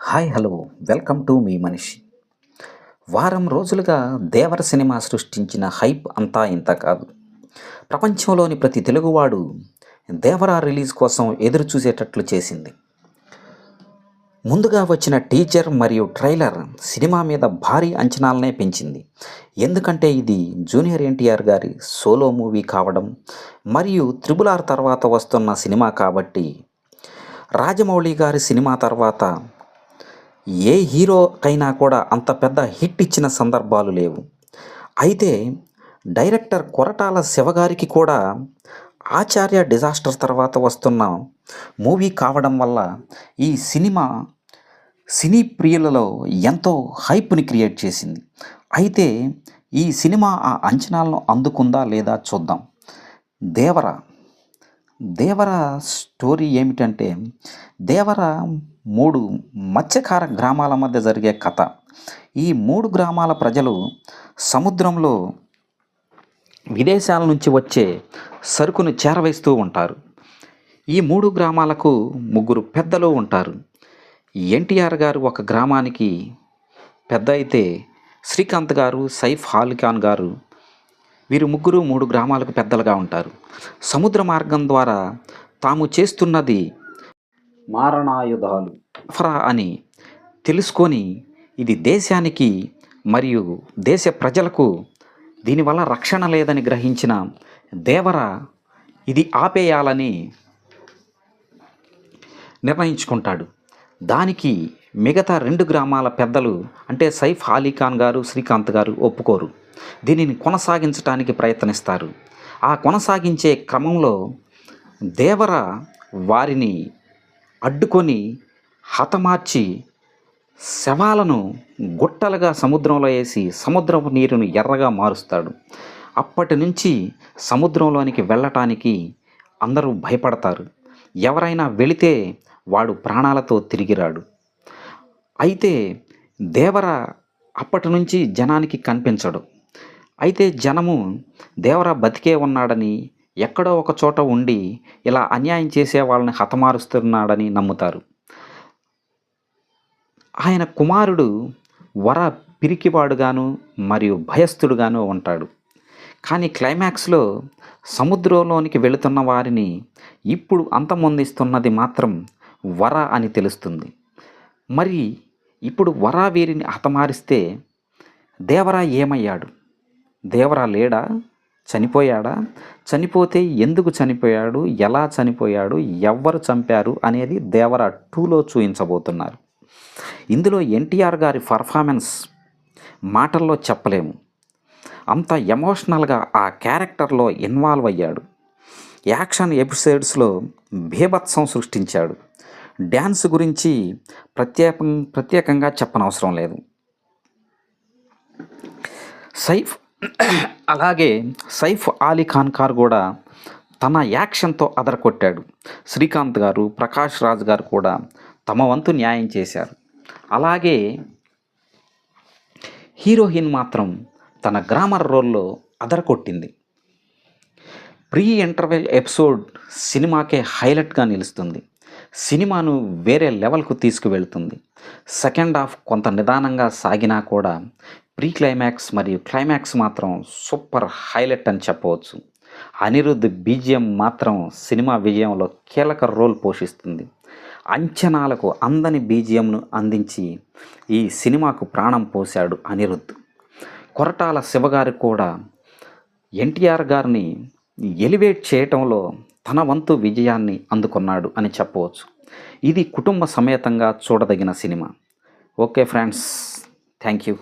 Hi hello welcome to me మనిషి. వారం రోజులుగా దేవర సినిమా సృష్టించిన హైప్ అంతా ఇంత కాదు. ప్రపంచంలోని ప్రతి తెలుగువాడు దేవర రిలీజ్ కోసం ఎదురు చూసేటట్లు చేసింది. ముందుగా వచ్చిన టీజర్ మరియు ట్రైలర్ సినిమా మీద భారీ అంచనాలనే పెంచింది. ఎందుకంటే ఇది జూనియర్ ఎన్టీఆర్ గారి సోలో మూవీ కావడం మరియు త్రిబుల్ ఆర్ తర్వాత వస్తున్న సినిమా కాబట్టి. రాజమౌళి గారి సినిమా తర్వాత ఏ హీరోకైనా కూడా అంత పెద్ద హిట్ ఇచ్చిన సందర్భాలు లేవు. అయితే డైరెక్టర్ కొరటాల శివగారికి కూడా ఆచార్య డిజాస్టర్ తర్వాత వస్తున్న మూవీ కావడం వల్ల ఈ సినిమా సినీ ప్రియులలో ఎంతో హైప్ని క్రియేట్ చేసింది. అయితే ఈ సినిమా ఆ అంచనాలను అందుకుందా లేదా చూద్దాం. దేవర దేవర స్టోరీ ఏమిటంటే, దేవర 3 మత్స్యకార గ్రామాల మధ్య జరిగే కథ. ఈ 3 గ్రామాల ప్రజలు సముద్రంలో విదేశాల నుంచి వచ్చే సరుకును చేరవేస్తూ ఉంటారు. ఈ 3 గ్రామాలకు 3 పెద్దలు ఉంటారు. ఎన్టీఆర్ గారు ఒక గ్రామానికి పెద్ద అయితే, శ్రీకాంత్ గారు, సైఫ్ అలీ ఖాన్ గారు వీరు 3 గ్రామాలకు పెద్దలుగా ఉంటారు. సముద్ర మార్గం ద్వారా తాము చేస్తున్నది మారణాయుధాలు సరఫరా అని తెలుసుకొని, ఇది దేశానికి మరియు దేశ ప్రజలకు దీనివల్ల రక్షణ లేదని గ్రహించిన దేవర ఇది ఆపేయాలని నిర్ణయించుకుంటాడు. దానికి మిగతా 2 గ్రామాల పెద్దలు అంటే సైఫ్ అలీ ఖాన్ గారు, శ్రీకాంత్ గారు ఒప్పుకోరు. దీనిని కొనసాగించడానికి ప్రయత్నిస్తారు. ఆ కొనసాగించే క్రమంలో దేవర వారిని అడ్డుకొని హతమార్చి శవాలను గుట్టలుగా సముద్రంలో వేసి సముద్రపు నీరును ఎర్రగా మారుస్తాడు. అప్పటి నుంచి సముద్రంలోనికి వెళ్ళటానికి అందరూ భయపడతారు. ఎవరైనా వెళితే వాడు ప్రాణాలతో తిరిగిరాడు. అయితే దేవర అప్పటి నుంచి జనానికి కనిపించడు. అయితే జనము దేవర బతికే ఉన్నాడని, ఎక్కడో ఒక చోట ఉండి ఇలా అన్యాయం చేసే వాళ్ళని హతమారుస్తున్నాడని నమ్ముతారు. ఆయన కుమారుడు వర పిరికివాడుగాను మరియు భయస్థుడుగాను ఉంటాడు. కానీ క్లైమాక్స్లో సముద్రంలోనికి వెళుతున్న వారిని ఇప్పుడు అంతమొందిస్తున్నది మాత్రం వర అని తెలుస్తుంది. మరి ఇప్పుడు వర వీరిని హతమారిస్తే దేవర ఏమయ్యాడు? దేవర లేడా? చనిపోయాడా? చనిపోతే ఎందుకు చనిపోయాడు? ఎలా చనిపోయాడు? ఎవ్వరు చంపారు అనేది దేవర 2లో చూపించబోతున్నారు. ఇందులో ఎన్టీఆర్ గారి పర్ఫార్మెన్స్ మాటల్లో చెప్పలేము. అంత ఎమోషనల్గా ఆ క్యారెక్టర్లో ఇన్వాల్వ్ అయ్యాడు. యాక్షన్ ఎపిసోడ్స్లో బీభత్సం సృష్టించాడు. డ్యాన్స్ గురించి ప్రత్యేకంగా చెప్పనవసరం లేదు. అలాగే సైఫ్ అలీ ఖాన్ గారు కూడా తన యాక్షన్తో అదరకొట్టాడు. శ్రీకాంత్ గారు, ప్రకాష్ రాజ్ గారు కూడా తమ వంతు న్యాయం చేశారు. అలాగే హీరోయిన్ మాత్రం తన గ్రామర్ రోల్లో అదరకొట్టింది. ప్రీ ఇంటర్వెల్ ఎపిసోడ్ సినిమాకే హైలైట్గా నిలుస్తుంది. సినిమాను వేరే లెవెల్కు తీసుకువెళ్తుంది. సెకండ్ హాఫ్ కొంత నిదానంగా సాగినా కూడా ప్రీ క్లైమాక్స్ మరియు క్లైమాక్స్ మాత్రం సూపర్ హైలైట్ అని చెప్పవచ్చు. అనిరుద్ధ్ బీజిఎం మాత్రం సినిమా విజయంలో కీలక రోల్ పోషిస్తుంది. అంచనాలకు అందని బీజిఎంను అందించి ఈ సినిమాకు ప్రాణం పోశాడు అనిరుద్ధ్. కొరటాల శివగారు కూడా ఎన్టీఆర్ గారిని ఎలివేట్ చేయటంలో తన వంతు విజయాన్ని అందుకున్నాడు అని చెప్పవచ్చు. ఇది కుటుంబ సమేతంగా చూడదగిన cinema. Okay friends, thank you.